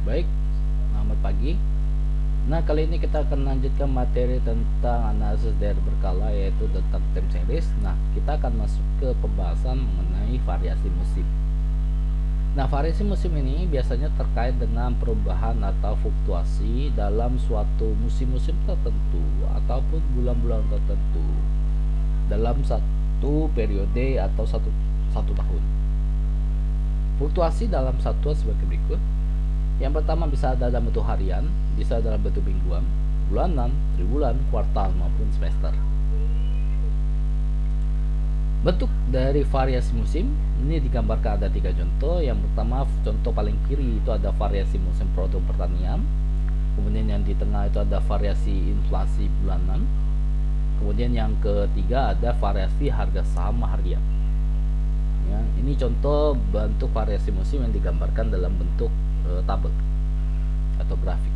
Baik, selamat pagi. Nah, kali ini kita akan lanjutkan materi tentang analisis daerah berkala, yaitu tentang time series. Nah, kita akan masuk ke pembahasan mengenai variasi musim. Nah, variasi musim ini biasanya terkait dengan perubahan atau fluktuasi dalam suatu musim-musim tertentu ataupun bulan-bulan tertentu dalam satu periode atau satu tahun. Fluktuasi dalam satuan sebagai berikut. Yang pertama bisa ada dalam bentuk harian, bisa dalam bentuk mingguan, bulanan, triwulan, kuartal maupun semester. Bentuk dari variasi musim ini digambarkan ada 3 contoh. Yang pertama, contoh paling kiri itu ada variasi musim produk pertanian. Kemudian yang di tengah itu ada variasi inflasi bulanan. Kemudian yang ketiga ada variasi harga saham harian. Ya, ini contoh bentuk variasi musim yang digambarkan dalam bentuk tabel atau grafik.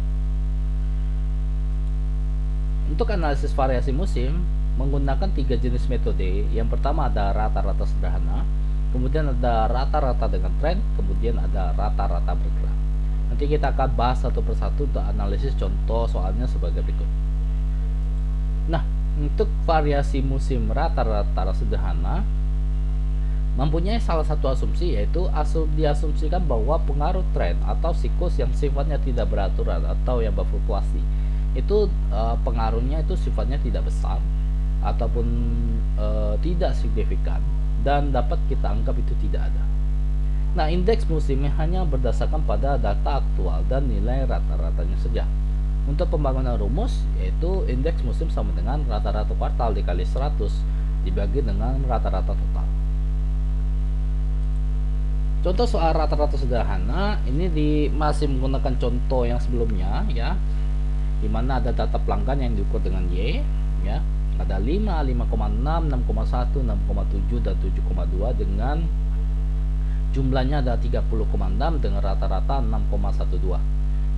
Untuk analisis variasi musim menggunakan 3 jenis metode. Yang pertama ada rata-rata sederhana, kemudian ada rata-rata dengan tren, kemudian ada rata-rata bergerak. Nanti kita akan bahas satu persatu untuk analisis contoh soalnya sebagai berikut. Nah, untuk variasi musim rata-rata sederhana mempunyai salah satu asumsi, yaitu diasumsikan bahwa pengaruh tren atau siklus yang sifatnya tidak beraturan atau yang berfluktuasi itu pengaruhnya itu sifatnya tidak besar ataupun tidak signifikan dan dapat kita anggap itu tidak ada. Nah, indeks musimnya hanya berdasarkan pada data aktual dan nilai rata-ratanya saja. Untuk pembangunan rumus, yaitu indeks musim sama dengan rata-rata kuartal dikali 100 dibagi dengan rata-rata total. Contoh soal rata-rata sederhana ini masih menggunakan contoh yang sebelumnya, ya, dimana ada data pelanggan yang diukur dengan Y, ya, ada 5, 5,6, 6,1, 6,7 dan 7,2 dengan jumlahnya ada 30,6 dengan rata-rata 6,12.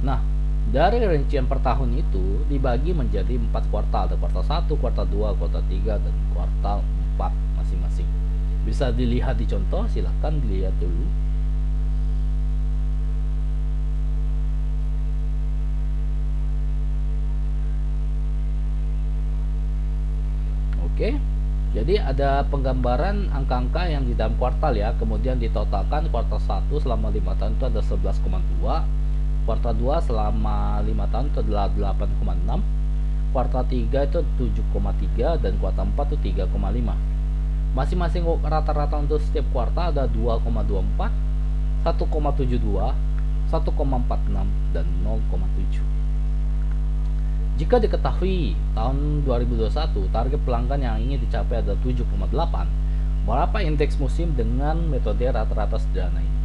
Nah, dari rincian per tahun itu dibagi menjadi 4 kuartal, ada kuartal 1, kuartal 2, kuartal 3 dan kuartal 4 masing-masing. Bisa dilihat di contoh, silahkan dilihat dulu. Oke, jadi ada penggambaran angka-angka yang di dalam kuartal, ya. Kemudian ditotalkan kuartal 1 selama 5 tahun itu ada 11,2, kuartal 2 selama 5 tahun itu adalah 8,6, kuartal 3 itu 7,3 dan kuartal 4 itu 3,5. Masing-masing rata-rata untuk setiap kuartal ada 2,24, 1,72, 1,46 dan 0,7. Jika diketahui tahun 2021 target pelanggan yang ingin dicapai ada 7,8, berapa indeks musim dengan metode rata-rata sederhana ini?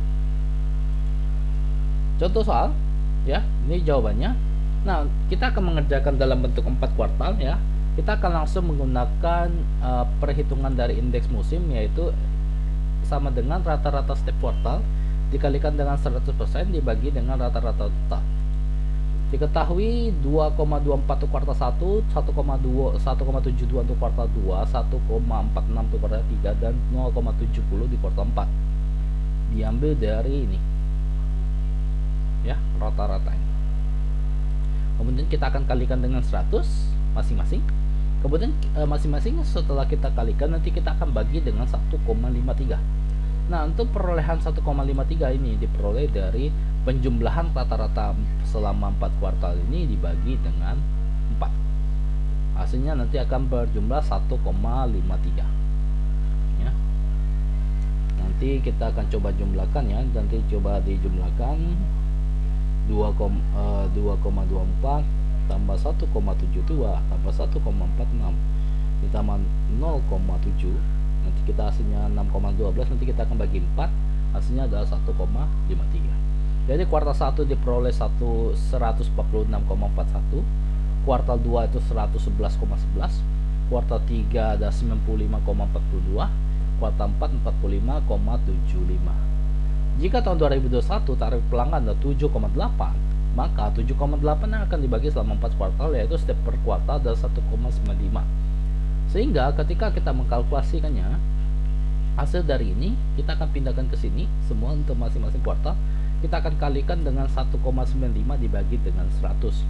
Contoh soal, ya, ini jawabannya. Nah, kita akan mengerjakan dalam bentuk 4 kuartal, ya. Kita akan langsung menggunakan perhitungan dari indeks musim, yaitu sama dengan rata-rata setiap kuartal dikalikan dengan 100% dibagi dengan rata-rata total. Diketahui 2,24 untuk kuartal 1, 1,72 untuk kuartal 2, 1,46 untuk kuartal 3 dan 0,70 di kuartal 4. Diambil dari ini, ya, rata-rata ini. Kemudian kita akan kalikan dengan 100 masing-masing. Kemudian masing-masing setelah kita kalikan nanti kita akan bagi dengan 1,53. Nah, untuk perolehan 1,53 ini diperoleh dari penjumlahan rata-rata selama 4 kuartal ini dibagi dengan 4. Hasilnya nanti akan berjumlah 1,53. Ya. Nanti kita akan coba jumlahkan, ya. Nanti coba dijumlahkan 2,24 tambah 1,72 tambah 1,46 ditambah 0,7, nanti kita hasilnya 6,12, nanti kita akan bagi 4, hasilnya adalah 1,53. Jadi kuartal 1 diperoleh 146,41, kuartal 2 itu 111,11, kuartal 3 ada 95,42, kuartal 4 45,75. Jika tahun 2021 tarif pelanggan ada 7,8, maka 7,8 yang akan dibagi selama 4 kuartal, yaitu setiap per kuartal adalah 1,95. Sehingga ketika kita mengkalkulasikannya, hasil dari ini kita akan pindahkan ke sini semua untuk masing-masing kuartal. kita akan kalikan dengan 1,95 dibagi dengan 100.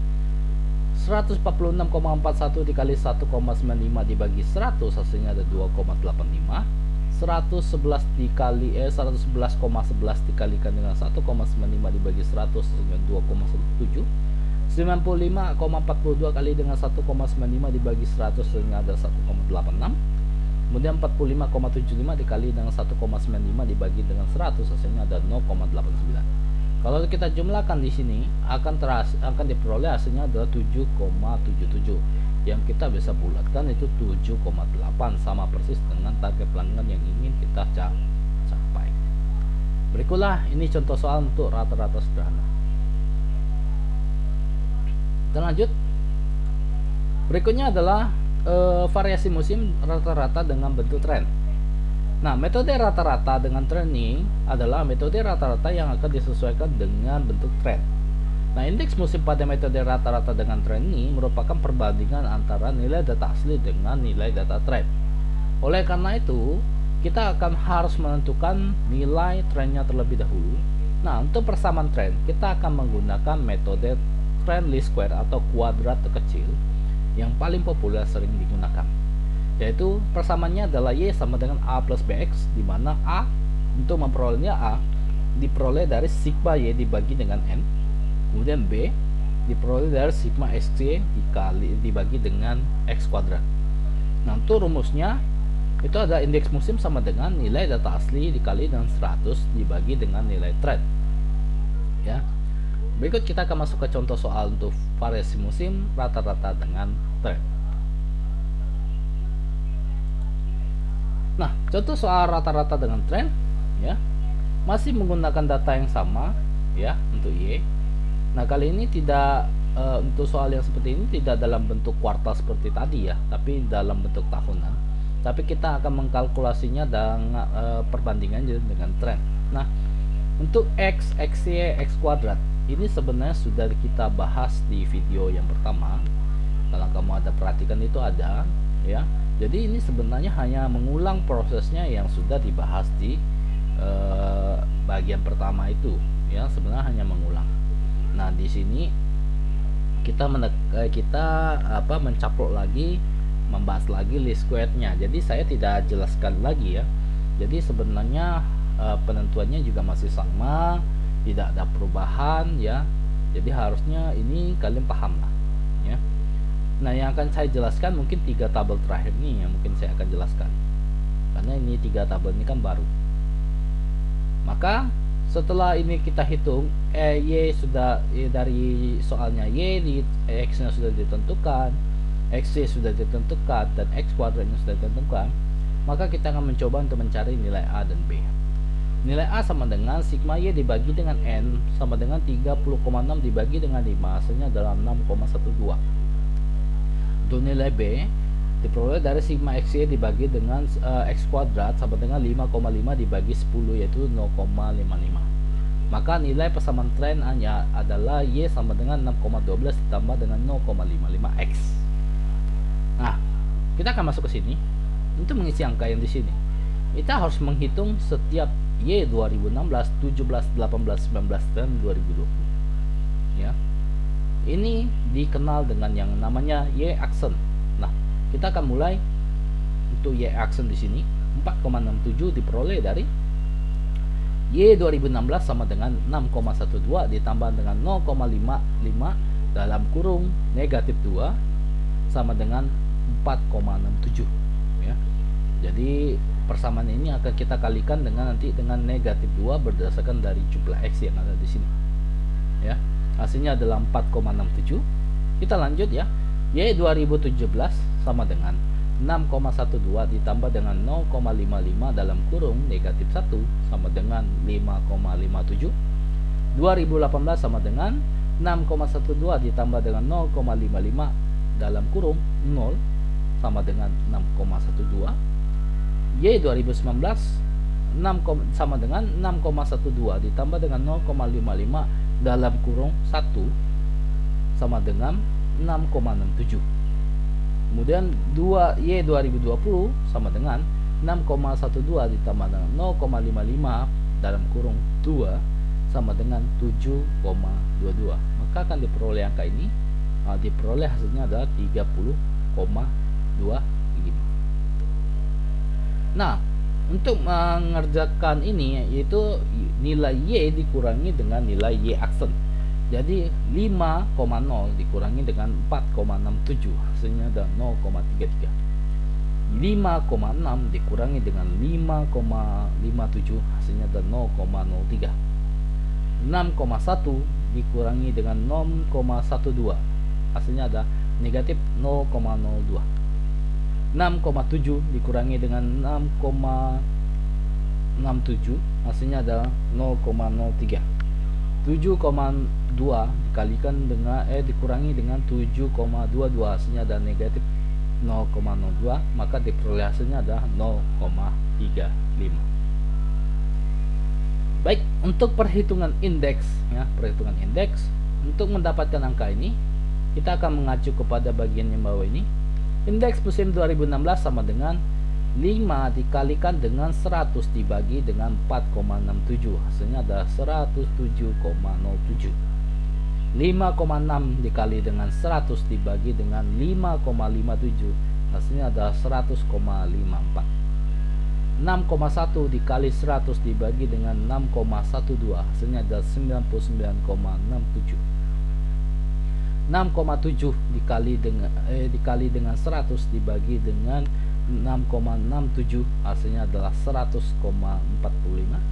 146,41 dikali 1,95 dibagi 100 hasilnya ada 2,85. 111 dikali 111,11 dikalikan dengan 1,95 dibagi 100 hasilnya 2,17. 95,42 kali dengan 1,95 dibagi 100 hasilnya ada 1,86. Kemudian 45,75 dikali dengan 1,95 dibagi dengan 100 hasilnya ada 0,89. Kalau kita jumlahkan di sini akan diperoleh hasilnya adalah 7,77. Yang kita bisa bulatkan itu 7,8, sama persis dengan target pelanggan yang ingin kita capai. Berikutlah ini contoh soal untuk rata-rata sederhana. Kita lanjut. Berikutnya adalah variasi musim rata-rata dengan bentuk tren. Nah, metode rata-rata dengan tren ini adalah metode rata-rata yang akan disesuaikan dengan bentuk tren. Nah, indeks musim pada metode rata-rata dengan tren ini merupakan perbandingan antara nilai data asli dengan nilai data tren. Oleh karena itu, kita akan harus menentukan nilai trennya terlebih dahulu. Nah, untuk persamaan tren, kita akan menggunakan metode trend least square atau kuadrat terkecil yang paling populer sering digunakan. Yaitu persamaannya adalah Y sama dengan A plus BX, di mana A untuk memperolehnya A diperoleh dari sigma Y dibagi dengan N, kemudian B diperoleh dari sigma XY dibagi dengan X kuadrat. Nah, untuk rumusnya itu ada indeks musim sama dengan nilai data asli dikali dengan 100 dibagi dengan nilai tren. Ya. Berikut kita akan masuk ke contoh soal untuk variasi musim rata-rata dengan tren. Nah, contoh soal rata-rata dengan tren, ya, masih menggunakan data yang sama, ya, untuk Y. Nah, kali ini tidak untuk soal yang seperti ini tidak dalam bentuk kuartal seperti tadi ya, tapi dalam bentuk tahunan. Tapi kita akan mengkalkulasinya dengan perbandingan dengan tren. Nah, untuk X, XY, X kuadrat ini sebenarnya sudah kita bahas di video yang pertama. Kalau kamu ada perhatikan itu ada, ya. Jadi ini sebenarnya hanya mengulang prosesnya yang sudah dibahas di bagian pertama itu, ya, sebenarnya hanya mengulang. Nah, di sini kita mencaplok lagi, membahas lagi least square-nya. Jadi saya tidak jelaskan lagi ya. Jadi sebenarnya penentuannya juga masih sama, tidak ada perubahan ya. Jadi harusnya ini kalian paham lah, ya. Nah, yang akan saya jelaskan mungkin 3 tabel terakhir nih yang mungkin saya akan jelaskan, karena ini 3 tabel ini kan baru. Maka setelah ini kita hitung Y sudah dari soalnya Y di X nya sudah ditentukan, XY sudah ditentukan, dan X kuadratnya sudah ditentukan, maka kita akan mencoba untuk mencari nilai A dan B. Nilai A sama dengan sigma Y dibagi dengan N sama dengan 30,6 dibagi dengan 5, hasilnya adalah 6,12. Untuk nilai B diperoleh dari sigma XY dibagi dengan X kuadrat sama dengan 5,5 dibagi 10, yaitu 0,55. Maka nilai persamaan tren hanya adalah Y sama dengan 6,12 ditambah dengan 0,55X. Nah, kita akan masuk ke sini untuk mengisi angka yang di sini. Kita harus menghitung setiap Y 2016, 17, 18, 19 dan 2020. Ya. Ini dikenal dengan yang namanya Y aksen. Nah, kita akan mulai untuk Y aksen di sini. 4,67 diperoleh dari Y 2016 sama dengan 6,12 ditambah dengan 0,55 dalam kurung negatif 2 sama dengan 4,67 ya. Jadi persamaan ini akan kita kalikan dengan nanti dengan negatif 2 berdasarkan dari jumlah X yang ada di sini. Ya. Hasilnya adalah 4,67. Kita lanjut ya. Y 2017 sama dengan 6,12 ditambah dengan 0,55 dalam kurung negatif 1 sama dengan 5,57. 2018 sama dengan 6,12 ditambah dengan 0,55 dalam kurung 0 sama dengan 6,12. Y 2019 sama dengan 6,12 ditambah dengan 0,55 dalam kurung 1 sama dengan 6,67. Kemudian Y 2020 sama dengan 6,12 ditambah dengan 0,55 dalam kurung 2 sama dengan 7,22. Maka akan diperoleh angka ini, diperoleh hasilnya adalah 30,25. Nah, untuk mengerjakan ini yaitu nilai Y dikurangi dengan nilai Y aksen. Jadi 5,0 dikurangi dengan 4,67 hasilnya ada 0,33. 5,6 dikurangi dengan 5,57 hasilnya ada 0,03. 6,1 dikurangi dengan 0,12 hasilnya ada negatif 0,02. 6,7 dikurangi dengan 6,67 hasilnya adalah 0,03. 7,2 dikalikan dengan dikurangi dengan 7,22 hasilnya ada negatif 0,02, maka diperoleh hasilnya adalah 0,35. Baik, untuk perhitungan indeks ya, perhitungan indeks untuk mendapatkan angka ini kita akan mengacu kepada bagian yang bawah ini. Indeks musim 2016 sama dengan 5 dikalikan dengan 100 dibagi dengan 4,67 hasilnya adalah 107,07. 5,6 dikali dengan 100 dibagi dengan 5,57 hasilnya adalah 100,54. 6,1 dikali 100 dibagi dengan 6,12 hasilnya adalah 99,67. 6,7 dikali dengan 100 dibagi dengan 6,67 hasilnya adalah 100,45.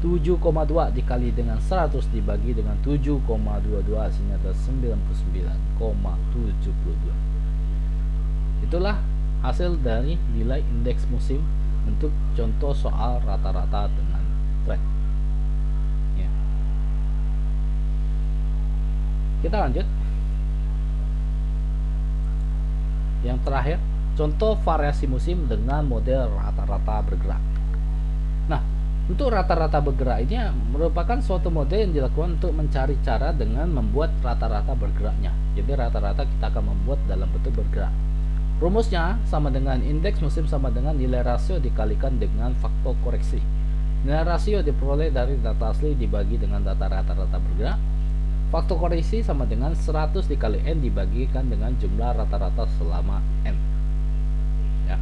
7,2 dikali dengan 100 dibagi dengan 7,22 hasilnya adalah 99,72. Itulah hasil dari nilai indeks musim untuk contoh soal rata-rata dengan tren ya. Kita lanjut yang terakhir, contoh variasi musim dengan model rata-rata bergerak. Nah, untuk rata-rata bergerak ini merupakan suatu model yang dilakukan untuk mencari cara dengan membuat rata-rata bergeraknya. Jadi rata-rata kita akan membuat dalam bentuk bergerak. Rumusnya sama dengan indeks musim sama dengan nilai rasio dikalikan dengan faktor koreksi. Nilai rasio diperoleh dari data asli dibagi dengan data rata-rata bergerak. Faktor koreksi sama dengan 100 dikali N dibagikan dengan jumlah rata-rata selama N ya.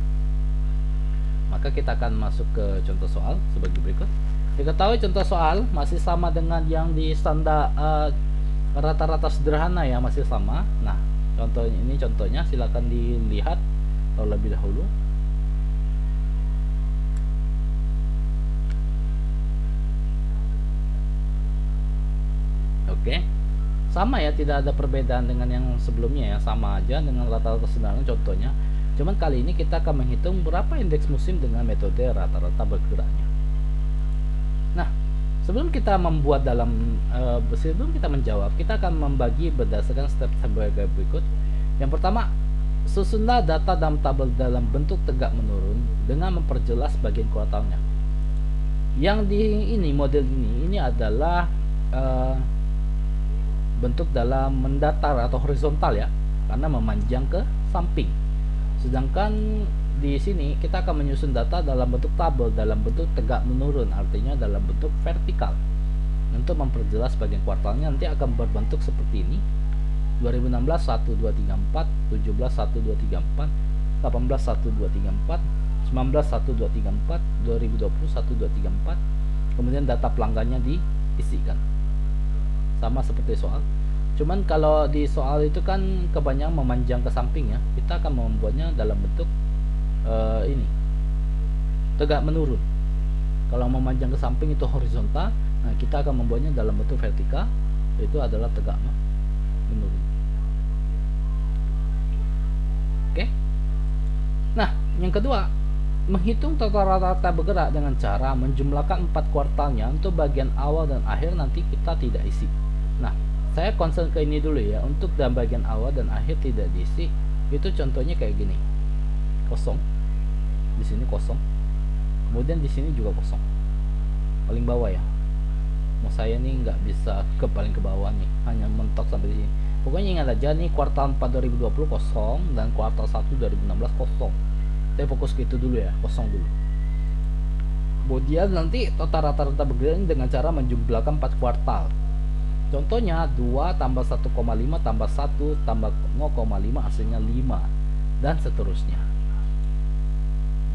Maka kita akan masuk ke contoh soal sebagai berikut. Diketahui contoh soal masih sama dengan yang di standar rata-rata sederhana ya, masih sama. Nah, contohnya silakan dilihat terlebih dahulu. Oke. Sama ya, tidak ada perbedaan dengan yang sebelumnya ya, sama aja dengan rata-rata sederhana contohnya. Cuman kali ini kita akan menghitung berapa indeks musim dengan metode rata-rata bergeraknya. Nah, sebelum kita membuat sebelum kita menjawab, kita akan membagi berdasarkan step sebagai berikut. Yang pertama, susunlah data dalam tabel dalam bentuk tegak menurun dengan memperjelas bagian kuartalnya. Yang model ini adalah bentuk dalam mendatar atau horizontal ya, karena memanjang ke samping. Sedangkan di sini kita akan menyusun data dalam bentuk tabel dalam bentuk tegak menurun, artinya dalam bentuk vertikal. Untuk memperjelas bagian kuartalnya nanti akan berbentuk seperti ini. 2016 1 2 3 4, 17 1 2 3 4, 18 1 2 3 4, 19 1 2 3 4, 2020 1 2 3 4. Kemudian data pelanggannya diisikan. Sama seperti soal. Cuman kalau di soal itu kan kebanyakan memanjang ke samping ya. Kita akan membuatnya dalam bentuk ini tegak menurun. Kalau memanjang ke samping itu horizontal, nah kita akan membuatnya dalam bentuk vertikal, itu adalah tegak menurun. Oke. Nah, yang kedua, menghitung total rata-rata bergerak dengan cara menjumlahkan 4 kuartalnya. Untuk bagian awal dan akhir nanti kita tidak isi. Nah, saya concern ke ini dulu ya. Untuk dalam bagian awal dan akhir tidak diisi, itu contohnya kayak gini, kosong. Di sini kosong. Kemudian di sini juga kosong. Paling bawah ya. Mau saya nih nggak bisa ke paling ke bawah nih, hanya mentok sampai di sini. Pokoknya ingat aja nih, kuartal 4 2020 kosong dan kuartal 1 2016 kosong. Saya fokus ke itu dulu ya, kosong dulu. Kemudian nanti total rata-rata bergerak ini dengan cara menjumlahkan 4 kuartal. Contohnya 2 tambah 1,5 tambah 1 tambah 0,5 hasilnya 5 dan seterusnya.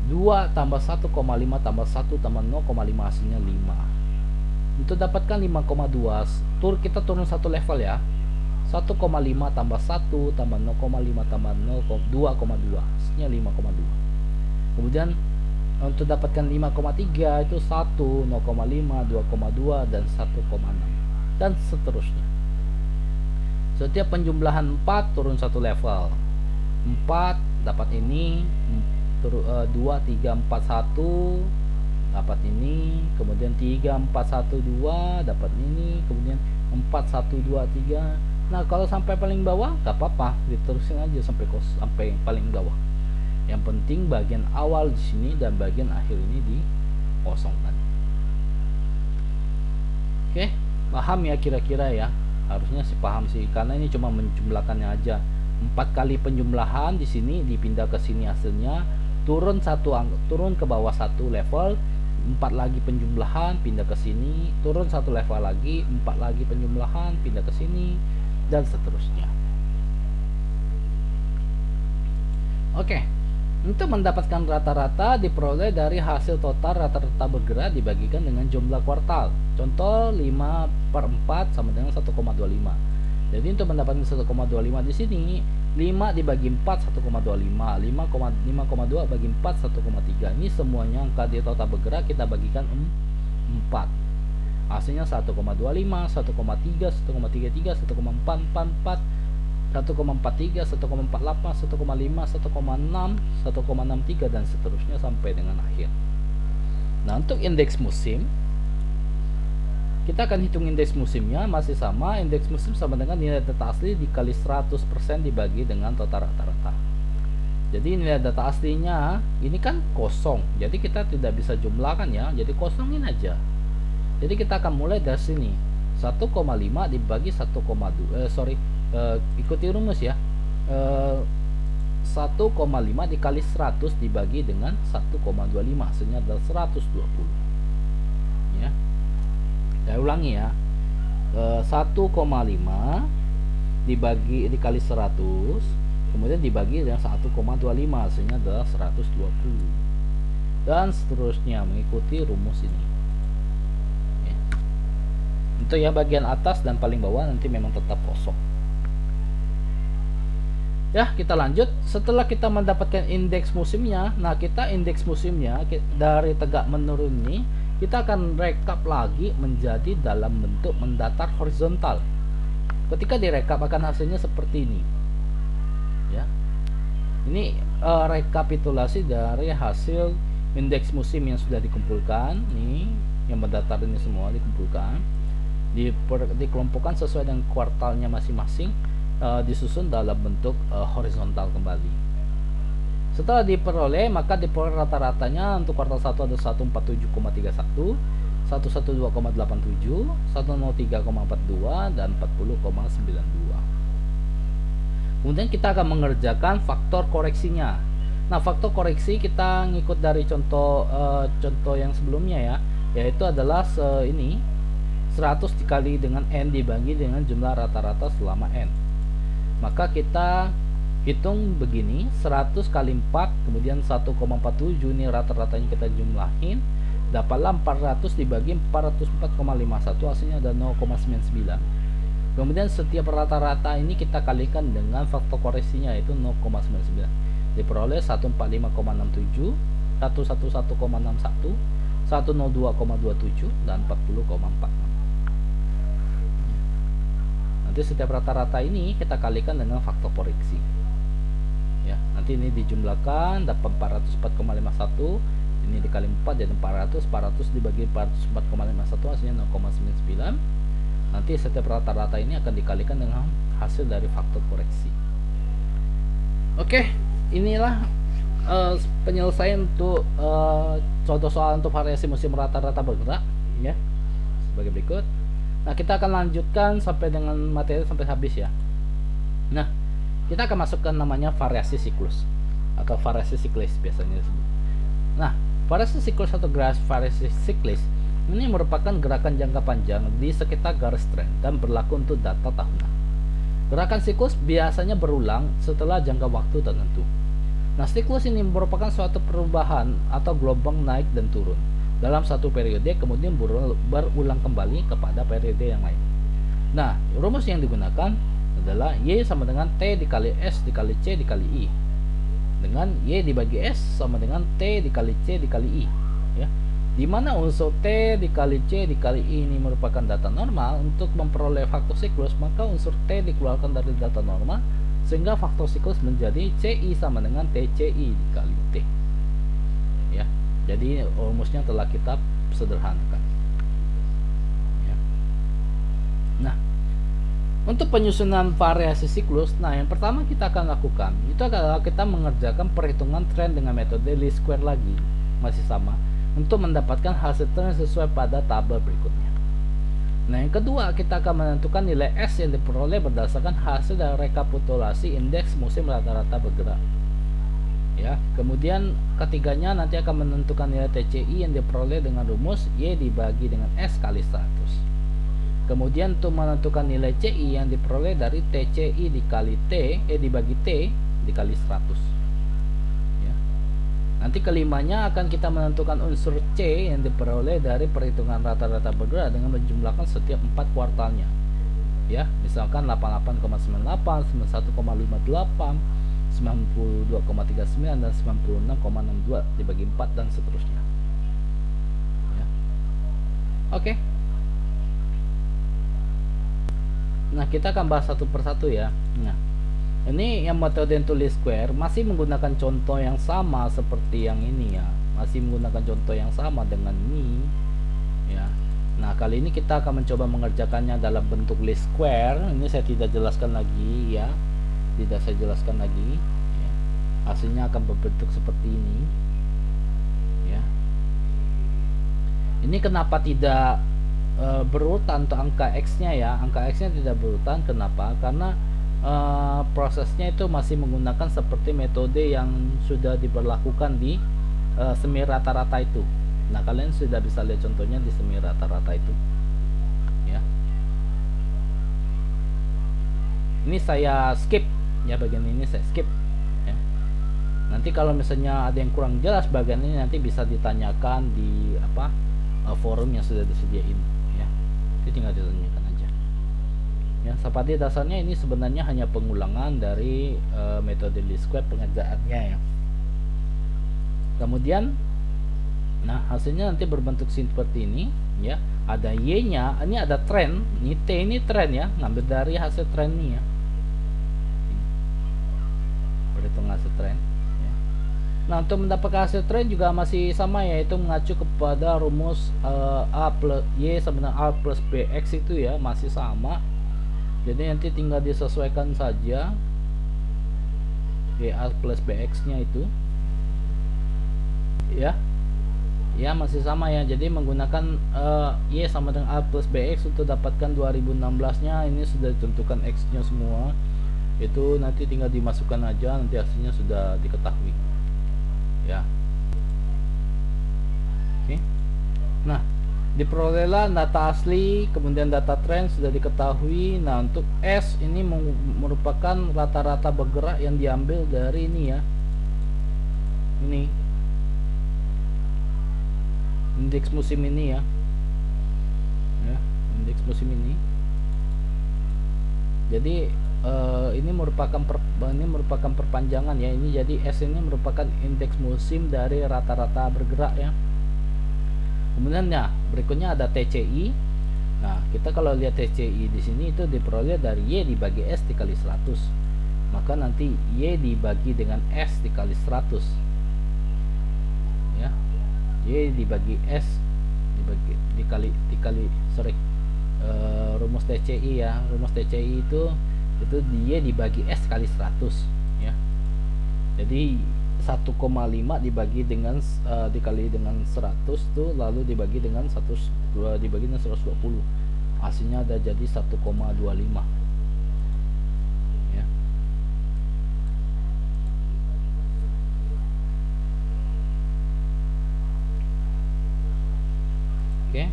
2 tambah 1,5 tambah 1 tambah 0,5 hasilnya 5. Untuk dapatkan 5,2 kita turun satu level ya. 1,5 tambah 1 tambah 0,5 tambah 2,2 hasilnya 5,2. Kemudian untuk dapatkan 5,3 itu 1, 0,5, 2,2 dan 1,6 dan seterusnya. Setiap penjumlahan 4 turun satu level. 4 dapat ini, 2, 3, 4, 1 dapat ini, kemudian 3, 4, 1, 2 dapat ini, kemudian 4, 1, 2, 3. Nah, kalau sampai paling bawah gak apa-apa, diterusin aja sampai paling bawah. Yang penting bagian awal di sini dan bagian akhir ini dikosongkan. Oke, paham ya kira-kira ya? Harusnya sih paham sih, karena ini cuma menjumlahkannya aja. 4 kali penjumlahan di sini dipindah ke sini hasilnya, turun ke bawah satu level, 4 lagi penjumlahan pindah ke sini, turun satu level lagi, 4 lagi penjumlahan pindah ke sini dan seterusnya. Oke. Untuk mendapatkan rata-rata diperoleh dari hasil total rata-rata bergerak dibagikan dengan jumlah kuartal. Contoh 5/4 sama dengan 1,25. Jadi untuk mendapatkan 1,25 di sini 5 dibagi 4 1,25, 5,2 bagi 4 1,3. Ini semuanya angka di total bergerak kita bagikan 4. Hasilnya 1,25, 1,3, 1,33, 1,444, 1,43, 1,48, 1,5, 1,6, 1,63 dan seterusnya sampai dengan akhir. Nah, untuk indeks musim kita akan hitung indeks musimnya masih sama. Indeks musim sama dengan nilai data asli dikali 100% dibagi dengan total rata-rata. Jadi nilai data aslinya ini kan kosong, jadi kita tidak bisa jumlahkan ya, jadi kosongin aja. Jadi kita akan mulai dari sini, 1,5 dibagi 1,2 ikuti rumus ya. 1,5 dikali 100 dibagi dengan 1,25 hasilnya adalah 120 ya. Saya ulangi ya, 1,5 dikali 100 kemudian dibagi dengan 1,25 hasilnya adalah 120 dan seterusnya mengikuti rumus ini ya. Untuk ya bagian atas dan paling bawah nanti memang tetap kosong. Ya, kita lanjut. Setelah kita mendapatkan indeks musimnya, nah kita indeks musimnya dari tegak menurun ini kita akan rekap lagi menjadi dalam bentuk mendatar horizontal. Ketika direkap akan hasilnya seperti ini ya. Ini rekapitulasi dari hasil indeks musim yang sudah dikumpulkan nih, yang mendatar ini semua dikumpulkan, dikelompokkan sesuai dengan kuartalnya masing-masing, disusun dalam bentuk horizontal kembali. Setelah diperoleh, maka diperoleh rata-ratanya untuk kuartal 1 ada 147,31, 112,87, 103,42 dan 40,92. Kemudian kita akan mengerjakan faktor koreksinya. Nah, faktor koreksi kita ngikut dari contoh yang sebelumnya ya, yaitu adalah ini 100 dikali dengan n dibagi dengan jumlah rata-rata selama n. Maka kita hitung begini, 100 kali 4 kemudian 1,47 ini rata-ratanya kita jumlahin, dapatlah 400 dibagi 404,51 hasilnya ada 0,99. Kemudian setiap rata-rata ini kita kalikan dengan faktor koreksinya yaitu 0,99, diperoleh 145,67, 111,61, 102,27 dan 40,46. Nanti setiap rata-rata ini kita kalikan dengan faktor koreksi ya. Nanti ini dijumlahkan dapat 404,51, ini dikali 4 jadi 400 dibagi 404,51 hasilnya 0,99. Nanti setiap rata-rata ini akan dikalikan dengan hasil dari faktor koreksi. Oke, inilah penyelesaian untuk contoh soal untuk variasi musim rata-rata bergerak ya, sebagai berikut. Nah, kita akan lanjutkan sampai dengan materi sampai habis ya. Nah, kita akan masukkan namanya variasi siklus atau variasi siklis biasanya disebut. Nah, Variasi siklus atau variasi siklis ini merupakan gerakan jangka panjang di sekitar garis tren dan berlaku untuk data tahunan. Gerakan siklus biasanya berulang setelah jangka waktu tertentu. Nah, siklus ini merupakan suatu perubahan atau gelombang naik dan turun dalam satu periode, kemudian berulang kembali kepada periode yang lain. Nah, rumus yang digunakan adalah Y sama dengan T dikali S dikali C dikali I, dengan Y dibagi S sama dengan T dikali C dikali I, ya. Di mana unsur T dikali C dikali I ini merupakan data normal. Untuk memperoleh faktor siklus, maka unsur T dikeluarkan dari data normal, sehingga faktor siklus menjadi CI sama dengan TCI dikali T, ya. Jadi rumusnya telah kita sederhanakan, ya. Nah, untuk penyusunan variasi siklus, yang pertama kita akan lakukan itu adalah kita mengerjakan perhitungan tren dengan metode least square lagi, masih sama, untuk mendapatkan hasil tren sesuai pada tabel berikutnya. Nah, yang kedua, kita akan menentukan nilai S yang diperoleh berdasarkan hasil dari rekapitulasi indeks musim rata-rata bergerak, ya. Kemudian ketiganya nanti akan menentukan nilai TCI yang diperoleh dengan rumus Y dibagi dengan S kali 100. Kemudian untuk menentukan nilai CI yang diperoleh dari TCI dikali T dibagi T dikali 100. Nanti kelimanya akan kita menentukan unsur C yang diperoleh dari perhitungan rata-rata bergerak dengan menjumlahkan setiap 4 kuartalnya, ya. Misalkan 88,98, 91,58, 92,39 dan 96,62 dibagi 4 dan seterusnya, ya. Oke. Nah, kita akan bahas satu persatu, ya. Nah, ini yang metode untuk least square masih menggunakan contoh yang sama seperti yang ini, ya. Masih menggunakan contoh yang sama dengan ini, ya. Nah, kali ini kita akan mencoba mengerjakannya dalam bentuk least square. Ini saya tidak jelaskan lagi, ya. Tidak saya jelaskan lagi, ya. Hasilnya akan berbentuk seperti ini, ya. Ini kenapa tidak berurutan untuk angka X-nya, ya. Angka X-nya tidak berurutan. Kenapa? Karena prosesnya itu masih menggunakan seperti metode yang sudah diberlakukan di semi rata-rata itu. Nah, kalian sudah bisa lihat contohnya di semi rata-rata itu, ya. Ini saya skip, ya, bagian ini saya skip, ya. Nanti kalau misalnya ada yang kurang jelas bagian ini, nanti bisa ditanyakan di forum yang sudah disediain, ya. Itu tinggal ditanyakan aja, ya. Seperti dasarnya ini sebenarnya hanya pengulangan dari metode least square pengerjaannya, ya. Kemudian, nah, hasilnya nanti berbentuk seperti ini, ya. Ada Y nya, ini ada tren, ini T ini tren, ya, ngambil dari hasil tren ini, ya. Perhitungan hasil tren, ya. Nah, untuk mendapatkan hasil tren juga masih sama, yaitu mengacu kepada rumus A plus Y sama dengan A plus BX itu, ya, masih sama. Jadi nanti tinggal disesuaikan saja A plus BX nya itu, ya. Ya, masih sama, ya. Jadi menggunakan Y sama dengan A plus BX untuk dapatkan 2016 nya. Ini sudah ditentukan X nya semua, itu nanti tinggal dimasukkan aja, nanti hasilnya sudah diketahui, ya. Oke. Nah, diperolehlah data asli, kemudian data tren sudah diketahui. Nah, untuk S ini merupakan rata-rata bergerak yang diambil dari ini, ya. Ini indeks musim ini, ya. Ya, indeks musim ini. Jadi ini merupakan perpanjangan, ya. Ini jadi S ini merupakan indeks musim dari rata-rata bergerak, ya. Kemudian, ya, berikutnya ada TCI. Nah, kita kalau lihat TCI di sini itu diperoleh dari Y dibagi S dikali 100. Maka nanti Y dibagi dengan S dikali 100, ya. Y dibagi S dikali rumus TCI, ya. Rumus TCI itu Y dibagi S kali 100, ya. Jadi 1,5 dibagi dengan dikali dengan 100 tuh, lalu dibagi dengan 120, hasilnya ada jadi 1,25, ya. Oke.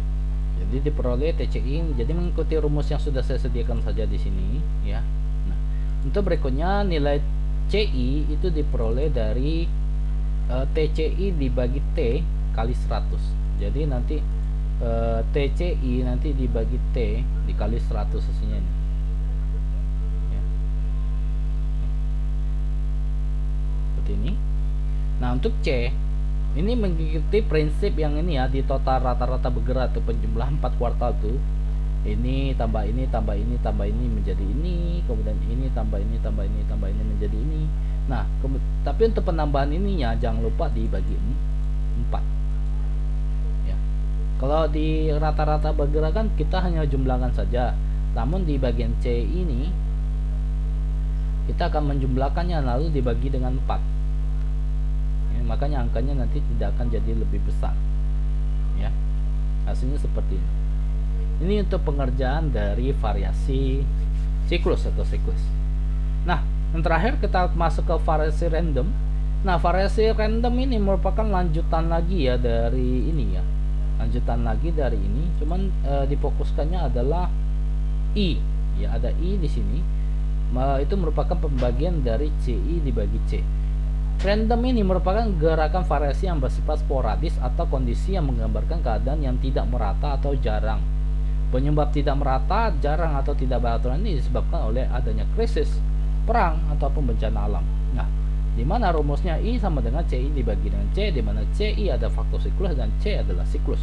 Jadi diperoleh TCI, jadi mengikuti rumus yang sudah saya sediakan saja di sini ya. Nah, untuk berikutnya nilai CI itu diperoleh dari TCI dibagi T kali 100. Jadi nanti TCI nanti dibagi T dikali 100 hasilnya ini. Ya. Seperti ini. Nah, untuk C ini mengikuti prinsip yang ini ya, di total rata-rata bergerak atau penjumlahan 4 kuartal tuh. Ini tambah ini tambah ini tambah ini menjadi ini, kemudian ini tambah ini tambah ini tambah ini menjadi ini. Nah, tapi untuk penambahan ininya jangan lupa dibagi 4. Ya. Kalau di rata-rata bergerak kan kita hanya jumlahkan saja. Namun di bagian C ini kita akan menjumlahkannya lalu dibagi dengan 4. Ya, makanya angkanya nanti tidak akan jadi lebih besar. Ya. Hasilnya seperti ini. Ini untuk pengerjaan dari variasi siklus atau siklus. Nah, yang terakhir kita masuk ke variasi random. Nah, variasi random ini merupakan lanjutan lagi ya dari ini ya. Lanjutan lagi dari ini, cuman difokuskannya adalah I. Ya, ada I di sini. Itu merupakan pembagian dari CI dibagi C. Random ini merupakan gerakan variasi yang bersifat sporadis atau kondisi yang menggambarkan keadaan yang tidak merata atau jarang. Penyebab tidak merata, jarang atau tidak beraturan ini disebabkan oleh adanya krisis, perang ataupun bencana alam. Nah, di mana rumusnya I sama dengan CI dibagi dengan C, di mana CI ada faktor siklus dan C adalah siklus.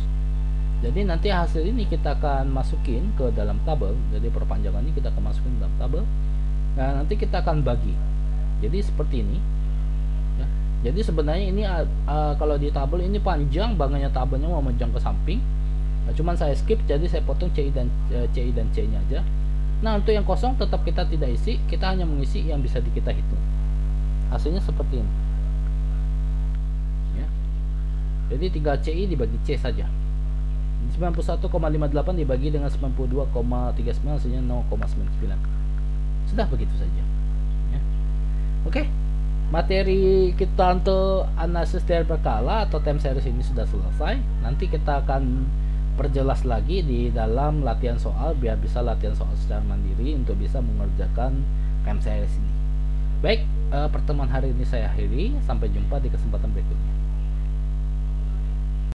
Jadi nanti hasil ini kita akan masukin ke dalam tabel. Jadi perpanjangan ini kita akan masukin dalam tabel. Nah, nanti kita akan bagi. Jadi seperti ini. Ya. Jadi sebenarnya ini kalau di tabel ini panjang bangetnya tabelnya, mau menjang ke samping. Nah, cuman saya skip, jadi saya potong CI dan C nya aja. Nah, untuk yang kosong tetap kita tidak isi, kita hanya mengisi yang bisa kita hitung. Hasilnya seperti ini ya. Jadi tinggal CI dibagi C saja. 91,58 dibagi dengan 92,39 hasilnya 0,99. Sudah begitu saja ya. Oke, materi kita untuk analisis dari berkala atau time series ini sudah selesai. Nanti kita akan perjelas lagi di dalam latihan soal biar bisa latihan soal secara mandiri untuk bisa mengerjakan time series ini. Baik, pertemuan hari ini saya akhiri. Sampai jumpa di kesempatan berikutnya.